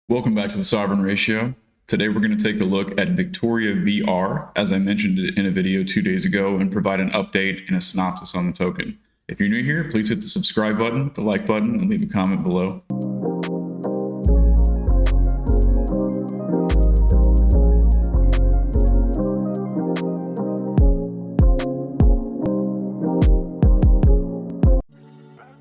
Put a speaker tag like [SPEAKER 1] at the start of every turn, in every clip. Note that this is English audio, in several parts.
[SPEAKER 1] Welcome back to the Sovereign Ratio. Today we're going to take a look at Victoria VR, as I mentioned it in a video 2 days ago, and provide an update and a synopsis on the token. If you're new here, please hit the subscribe button, the like button, and leave a comment below.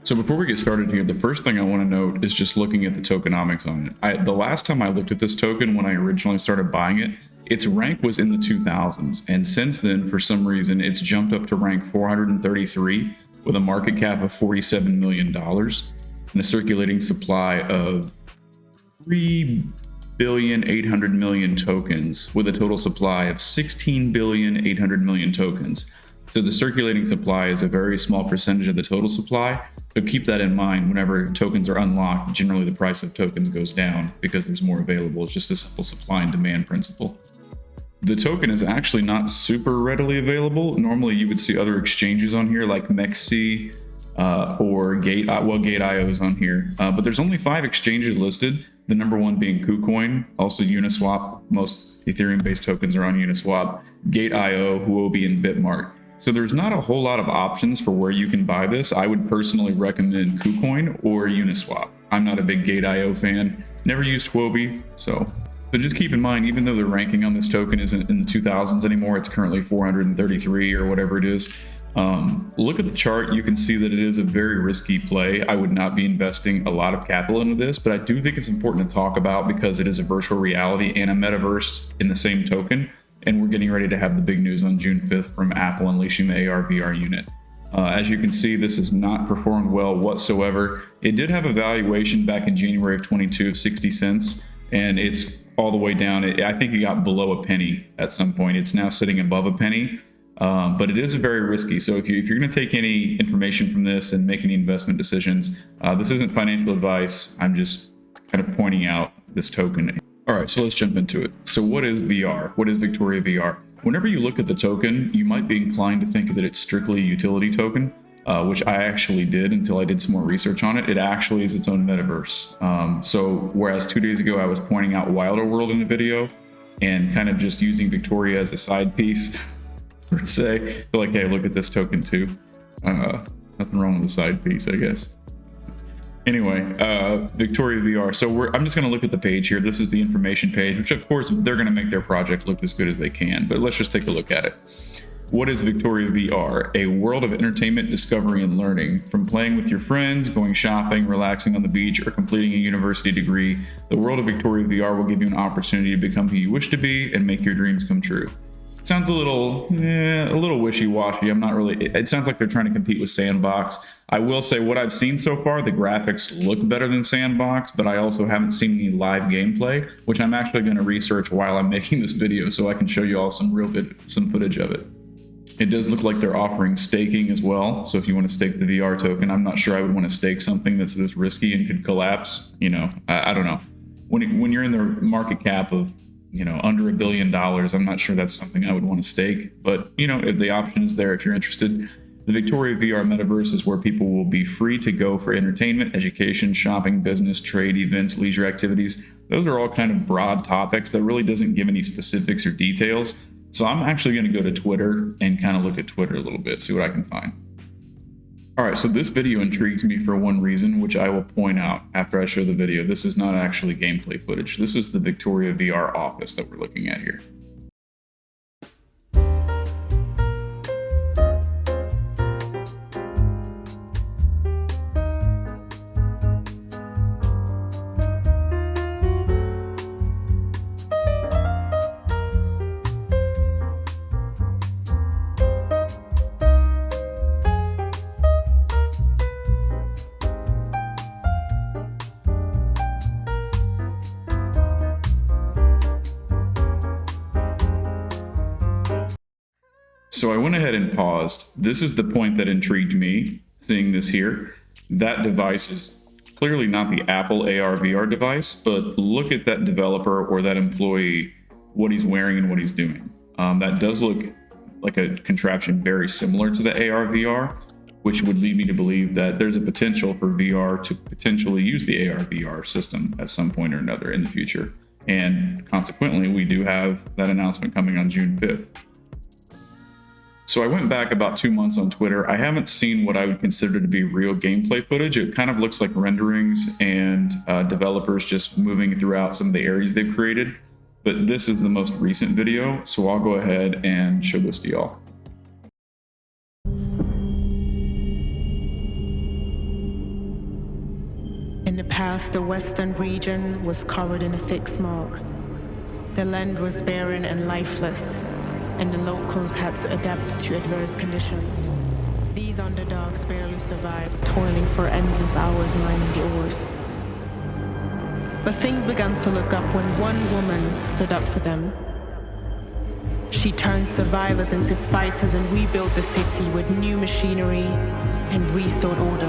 [SPEAKER 1] So before we get started here, the first thing I want to note is just looking at the tokenomics on it. The last time I looked at this token when I originally started buying it, its rank was in the 2000s. And since then, for some reason, it's jumped up to rank 433 with a market cap of $47 million and a circulating supply of 3,800,000,000 tokens with a total supply of 16,800,000,000 tokens. So the circulating supply is a very small percentage of the total supply. So keep that in mind whenever tokens are unlocked. Generally, the price of tokens goes down because there's more available. It's just a simple supply and demand principle. The token is actually not super readily available. Normally, you would see other exchanges on here like MEXC or Gate.io is on here. But there's only 5 exchanges listed. The number one being KuCoin, also Uniswap. Most Ethereum-based tokens are on Uniswap. Gate.io, Huobi, and Bitmart. So there's not a whole lot of options for where you can buy this. I would personally recommend KuCoin or Uniswap. I'm not a big Gate.io fan, never used Huobi, so just keep in mind, even though the ranking on this token isn't in the 2000s anymore, it's currently 433 or whatever it is. Look at the chart, you can see that it is a very risky play. I would not be investing a lot of capital into this, but I do think it's important to talk about because it is a virtual reality and a metaverse in the same token. And we're getting ready to have the big news on June 5th from Apple unleashing the AR/VR unit. As you can see, this has not performed well whatsoever. It did have a valuation back in January of 22 of 60 cents, and it's all the way down. I think it got below a penny at some point. It's now sitting above a penny, but it is very risky. So if you're going to take any information from this and make any investment decisions, this isn't financial advice. I'm just kind of pointing out this token. All right, so let's jump into it. So what is VR? What is Victoria VR? Whenever you look at the token, you might be inclined to think that it's strictly a utility token, which I actually did until I did some more research on it. It actually is its own metaverse. So whereas 2 days ago I was pointing out Wilder World in the video and kind of just using Victoria as a side piece, per se, like, hey, look at this token too. Nothing wrong with the side piece, I guess. Anyway, Victoria VR. So I'm just going to look at the page here. This is the information page, which of course they're going to make their project look as good as they can, but let's just take a look at it. What is Victoria VR? A world of entertainment, discovery, and learning. From playing with your friends, going shopping, relaxing on the beach, or completing a university degree, the world of Victoria VR will give you an opportunity to become who you wish to be and make your dreams come true. It sounds a little wishy-washy. I'm not really. It sounds like they're trying to compete with Sandbox. I will say what I've seen so far, the graphics look better than Sandbox, but I also haven't seen any live gameplay, which I'm actually going to research while I'm making this video so I can show you all some footage of it. It does look like they're offering staking as well. So if you want to stake the VR token, I'm not sure I would want to stake something that's this risky and could collapse. I don't know. When you're in the market cap of under $1 billion, I'm not sure that's something I would want to stake. But, if the option is there, if you're interested, the Victoria VR metaverse is where people will be free to go for entertainment, education, shopping, business, trade, events, leisure activities. Those are all kind of broad topics that really doesn't give any specifics or details. So I'm actually going to go to Twitter and kind of look at Twitter a little bit, see what I can find. All right, so this video intrigues me for one reason, which I will point out after I show the video. This is not actually gameplay footage. This is the Victoria VR office that we're looking at here. So I went ahead and paused. This is the point that intrigued me, seeing this here. That device is clearly not the Apple AR/VR device, but look at that developer or that employee, what he's wearing and what he's doing. That does look like a contraption very similar to the AR/VR. which would lead me to believe that there's a potential for VR to potentially use the AR VR system at some point or another in the future. And consequently, we do have that announcement coming on June 5th. So I went back about 2 months on Twitter. I haven't seen what I would consider to be real gameplay footage. It kind of looks like renderings and developers just moving throughout some of the areas they've created. But this is the most recent video, so I'll go ahead and show this to y'all.
[SPEAKER 2] In the past, the western region was covered in a thick smog. The land was barren and lifeless, and the locals had to adapt to adverse conditions. These underdogs barely survived, toiling for endless hours mining the ores. But things began to look up when one woman stood up for them. She turned survivors into fighters and rebuilt the city with new machinery and restored order.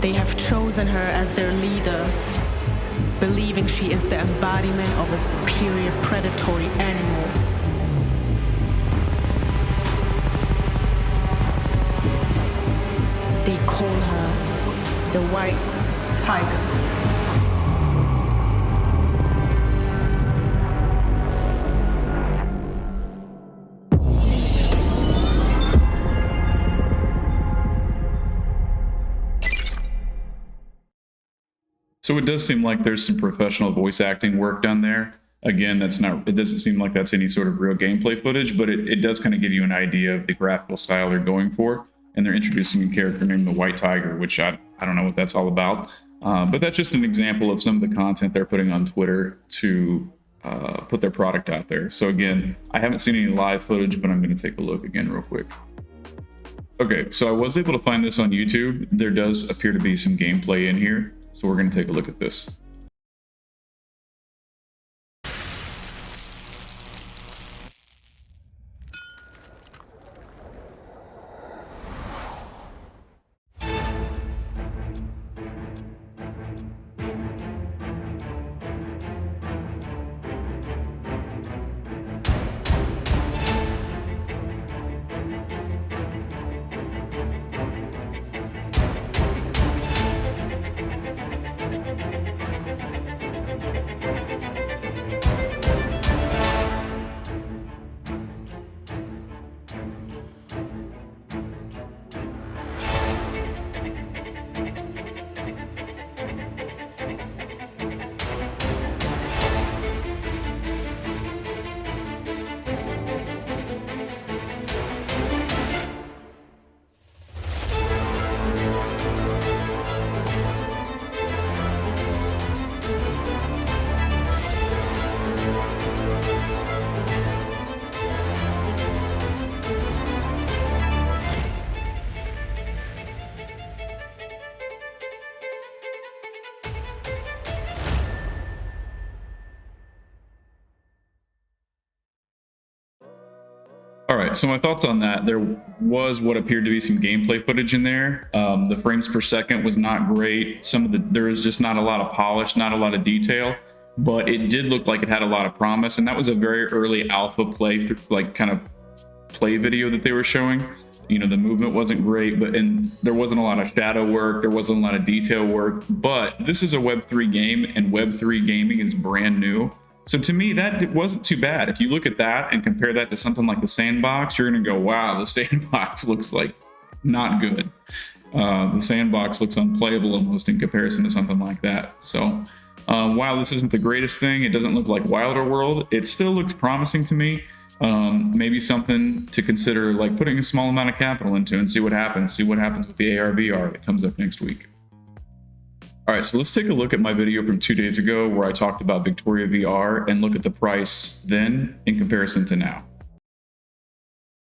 [SPEAKER 2] They have chosen her as their leader, believing she is the embodiment of a superior predatory animal. They call her the White Tiger.
[SPEAKER 1] So it does seem like there's some professional voice acting work done there. Again, it doesn't seem like that's any sort of real gameplay footage, but it does kind of give you an idea of the graphical style they're going for. And they're introducing a character named the White Tiger, which I don't know what that's all about. But that's just an example of some of the content they're putting on Twitter to put their product out there. So again, I haven't seen any live footage, but I'm going to take a look again real quick. Okay, so I was able to find this on YouTube. There does appear to be some gameplay in here. So we're going to take a look at this. All right, so my thoughts on that, there was what appeared to be some gameplay footage in there. The frames per second was not great. There was just not a lot of polish, not a lot of detail, but it did look like it had a lot of promise. And that was a very early alpha play, like kind of play video that they were showing. You know, the movement wasn't great, and there wasn't a lot of shadow work. There wasn't a lot of detail work, but this is a Web3 game, and Web3 gaming is brand new. So to me, that wasn't too bad. If you look at that and compare that to something like the Sandbox, you're going to go, wow, the Sandbox looks like not good. The Sandbox looks unplayable almost in comparison to something like that. So while this isn't the greatest thing, it doesn't look like Wilder World, it still looks promising to me. Maybe something to consider, like putting a small amount of capital into and see what happens with the AR VR that comes up next week. All right, so let's take a look at my video from 2 days ago where I talked about Victoria VR and look at the price then in comparison to now.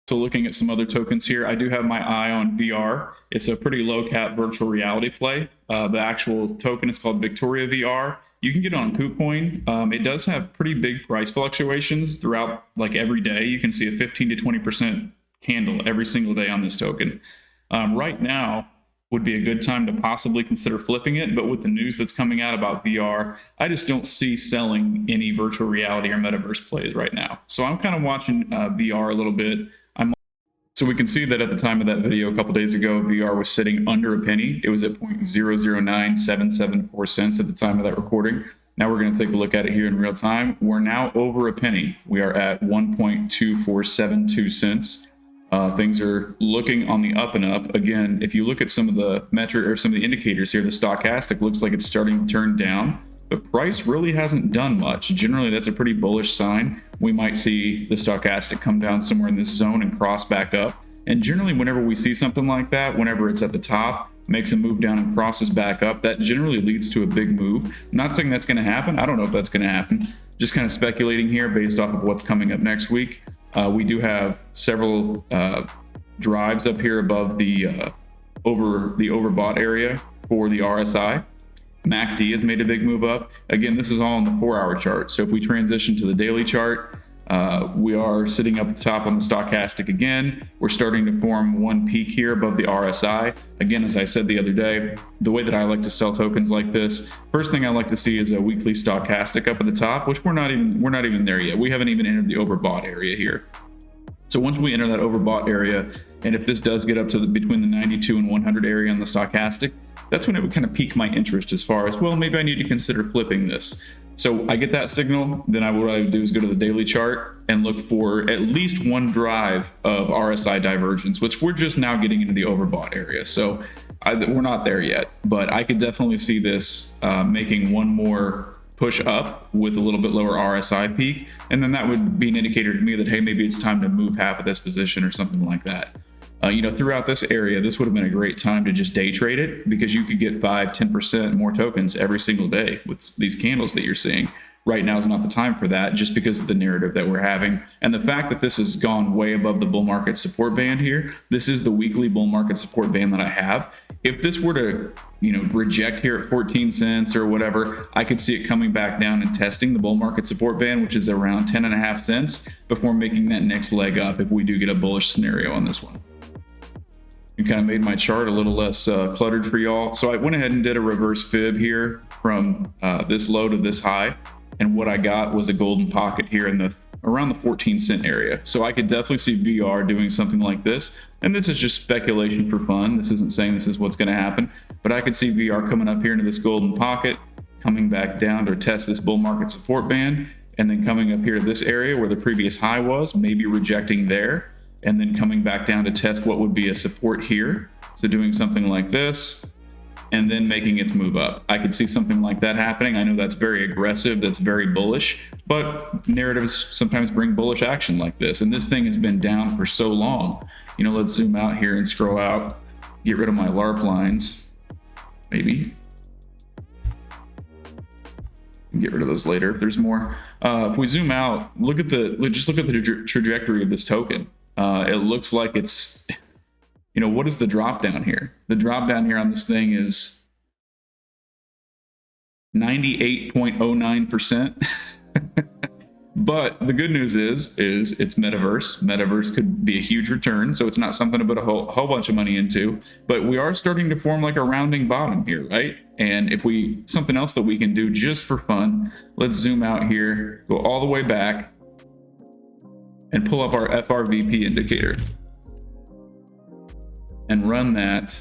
[SPEAKER 1] So looking at some other tokens here, I do have my eye on VR. It's a pretty low cap virtual reality play. The actual token is called Victoria VR. You can get it on KuCoin. It does have pretty big price fluctuations throughout, like every day. You can see a 15 to 20% candle every single day on this token. Right now, would be a good time to possibly consider flipping it. But with the news that's coming out about VR, I just don't see selling any virtual reality or metaverse plays right now. So I'm kind of watching VR a little bit. So we can see that at the time of that video a couple days ago, VR was sitting under a penny. It was at 0.009774 cents at the time of that recording. Now we're going to take a look at it here in real time. We're now over a penny. We are at 1.2472 cents. Things are looking on the up and up. Again, if you look at some of the metric or some of the indicators here, the stochastic looks like it's starting to turn down. The price really hasn't done much. Generally, that's a pretty bullish sign. We might see the stochastic come down somewhere in this zone and cross back up. And generally, whenever we see something like that, whenever it's at the top, makes a move down and crosses back up, that generally leads to a big move. I'm not saying that's going to happen. I don't know if that's going to happen. Just kind of speculating here based off of what's coming up next week. We do have several drives up here above the overbought area for the RSI. MACD has made a big move up. Again, this is all on the 4-hour chart. So if we transition to the daily chart, we are sitting up at the top on the stochastic again. We're starting to form one peak here above the RSI. Again, as I said the other day, the way that I like to sell tokens like this, first thing I like to see is a weekly stochastic up at the top, which we're not even there yet. We haven't even entered the overbought area here. So once we enter that overbought area, and if this does get up to between the 92 and 100 area on the stochastic, that's when it would kind of pique my interest as far as, well, maybe I need to consider flipping this. So I get that signal, then what I would do is go to the daily chart and look for at least one drive of RSI divergence, which we're just now getting into the overbought area. So we're not there yet, but I could definitely see this making one more push up with a little bit lower RSI peak. And then that would be an indicator to me that, hey, maybe it's time to move half of this position or something like that. Throughout this area, this would have been a great time to just day trade it because you could get 5-10% more tokens every single day with these candles that you're seeing. Right now is not the time for that just because of the narrative that we're having. And the fact that this has gone way above the bull market support band here, this is the weekly bull market support band that I have. If this were to, reject here at 14 cents or whatever, I could see it coming back down and testing the bull market support band, which is around 10.5 cents before making that next leg up if we do get a bullish scenario on this one. And kind of made my chart a little less cluttered for y'all. So I went ahead and did a reverse fib here from this low to this high. And what I got was a golden pocket here in around the 14 cent area. So I could definitely see VR doing something like this. And this is just speculation for fun. This isn't saying this is what's going to happen, but I could see VR coming up here into this golden pocket, coming back down to test this bull market support band, and then coming up here to this area where the previous high was, maybe rejecting there, and then coming back down to test what would be a support here. So doing something like this, and then making its move up. I could see something like that happening. I know that's very aggressive, that's very bullish, but narratives sometimes bring bullish action like this. And this thing has been down for so long. Let's zoom out here and scroll out, get rid of my LARP lines, maybe. Get rid of those later if there's more. If we zoom out, just look at the trajectory of this token. It looks like it's, what is the drop down here? The drop down here on this thing is 98.09%. But the good news is it's metaverse. Metaverse could be a huge return, so it's not something to put a whole bunch of money into. But we are starting to form like a rounding bottom here, right? And if something else that we can do just for fun, let's zoom out here, go all the way back, and pull up our FRVP indicator and run that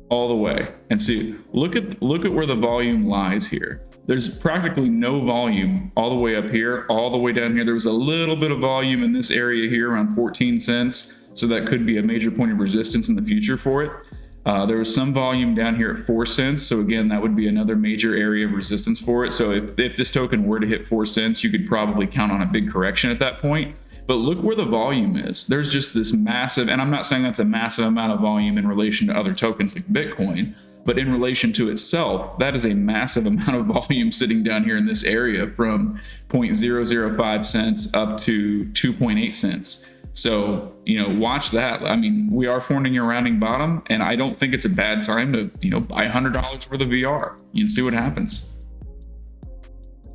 [SPEAKER 1] all the way and see. Look at where the volume lies here. There's practically no volume all the way up here, all the way down here. There was a little bit of volume in this area here around 14 cents. So that could be a major point of resistance in the future for it. There was some volume down here at 4 cents. So again, that would be another major area of resistance for it. So if this token were to hit 4 cents, you could probably count on a big correction at that point. But look where the volume is. There's just this massive, and I'm not saying that's a massive amount of volume in relation to other tokens like Bitcoin, but in relation to itself, that is a massive amount of volume sitting down here in this area from 0.005 cents up to 2.8 cents. So, watch that. I mean, we are forming a rounding bottom, and I don't think it's a bad time to, buy $100 worth of VR. You can see what happens.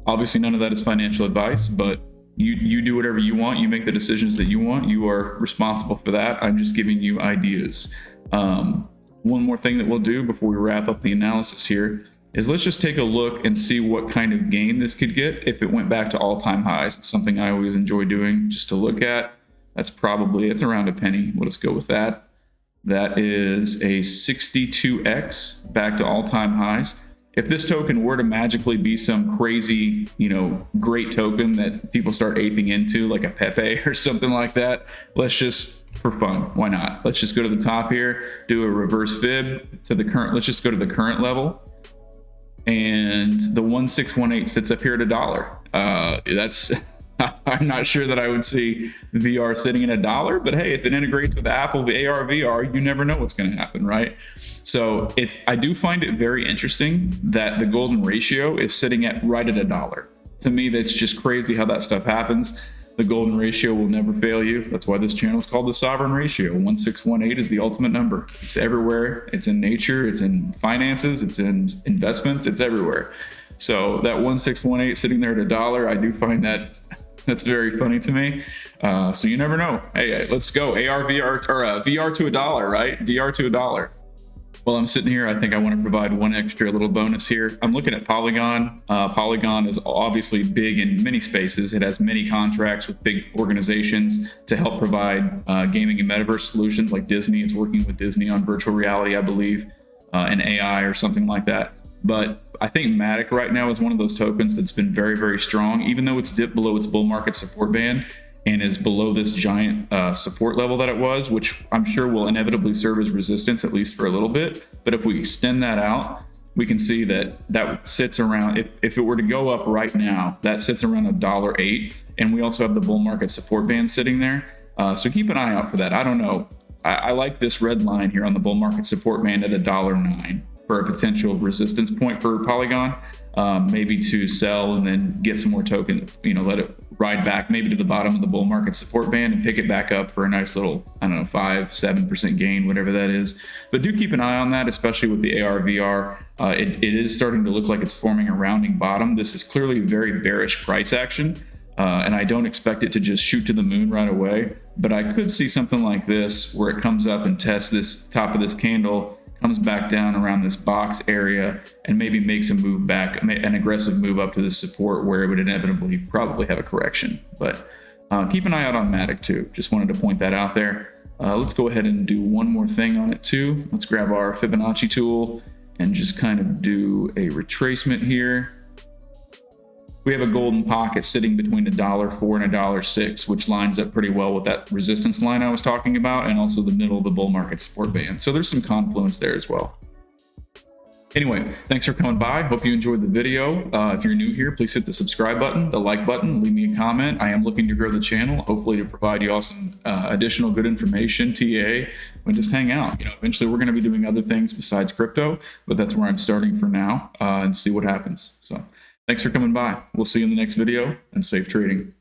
[SPEAKER 1] Obviously, none of that is financial advice, but, You do whatever you want. You make the decisions that you want. You are responsible for that. I'm just giving you ideas. One more thing that we'll do before we wrap up the analysis here is let's just take a look and see what kind of gain this could get if it went back to all-time highs. It's something I always enjoy doing just to look at. It's around a penny. We'll just go with that. That is a 62x back to all-time highs. If this token were to magically be some crazy, great token that people start aping into, like a Pepe or something like that, let's just, for fun, why not? Let's just go to the top here, do a reverse fib to the current. Let's just go to the current level. And the 1618 sits up here at $1. That's, I'm not sure that I would see VR sitting at $1, but hey, if it integrates with Apple AR VR, you never know what's going to happen, right? So I do find it very interesting that the golden ratio is sitting right at $1. To me, that's just crazy how that stuff happens. The golden ratio will never fail you. That's why this channel is called the Sovereign Ratio. 1618 is the ultimate number. It's everywhere. It's in nature. It's in finances. It's in investments. It's everywhere. So that 1618 sitting there at $1, I do find that's very funny to me. So you never know. Hey, let's go. AR, VR, or VR to $1, right? VR to $1. While I'm sitting here, I think I want to provide one extra little bonus here. I'm looking at Polygon. Polygon is obviously big in many spaces. It has many contracts with big organizations to help provide gaming and metaverse solutions, like Disney. It's working with Disney on virtual reality, I believe, and AI or something like that. But I think Matic right now is one of those tokens that's been very, very strong, even though it's dipped below its bull market support band and is below this giant support level that it was, which I'm sure will inevitably serve as resistance, at least for a little bit. But if we extend that out, we can see that sits around, if it were to go up right now, that sits around $1.08. And we also have the bull market support band sitting there. So keep an eye out for that. I don't know. I like this red line here on the bull market support band at $1.09 for a potential resistance point for Polygon. Maybe to sell and then get some more token, let it ride back maybe to the bottom of the bull market support band and pick it back up for a nice little, 5-7% gain, whatever that is. But do keep an eye on that, especially with the AR VR. It is starting to look like it's forming a rounding bottom. This is clearly very bearish price action. And I don't expect it to just shoot to the moon right away, but I could see something like this where it comes up and tests this top of this candle, comes back down around this box area, and maybe makes a move back, an aggressive move up to the support where it would inevitably probably have a correction. But keep an eye out on Matic too. Just wanted to point that out there. Let's go ahead and do one more thing on it too. Let's grab our Fibonacci tool and just kind of do a retracement here. We have a golden pocket sitting between $1.04 and $1.06, which lines up pretty well with that resistance line I was talking about, and also the middle of the bull market support band. So there's some confluence there as well. Anyway, thanks for coming by. Hope you enjoyed the video. If you're new here, please hit the subscribe button, the like button, leave me a comment. I am looking to grow the channel, hopefully to provide you all some additional good information, TA, and just hang out. Eventually we're going to be doing other things besides crypto, but that's where I'm starting for now, and see what happens. So thanks for coming by. We'll see you in the next video, and safe trading.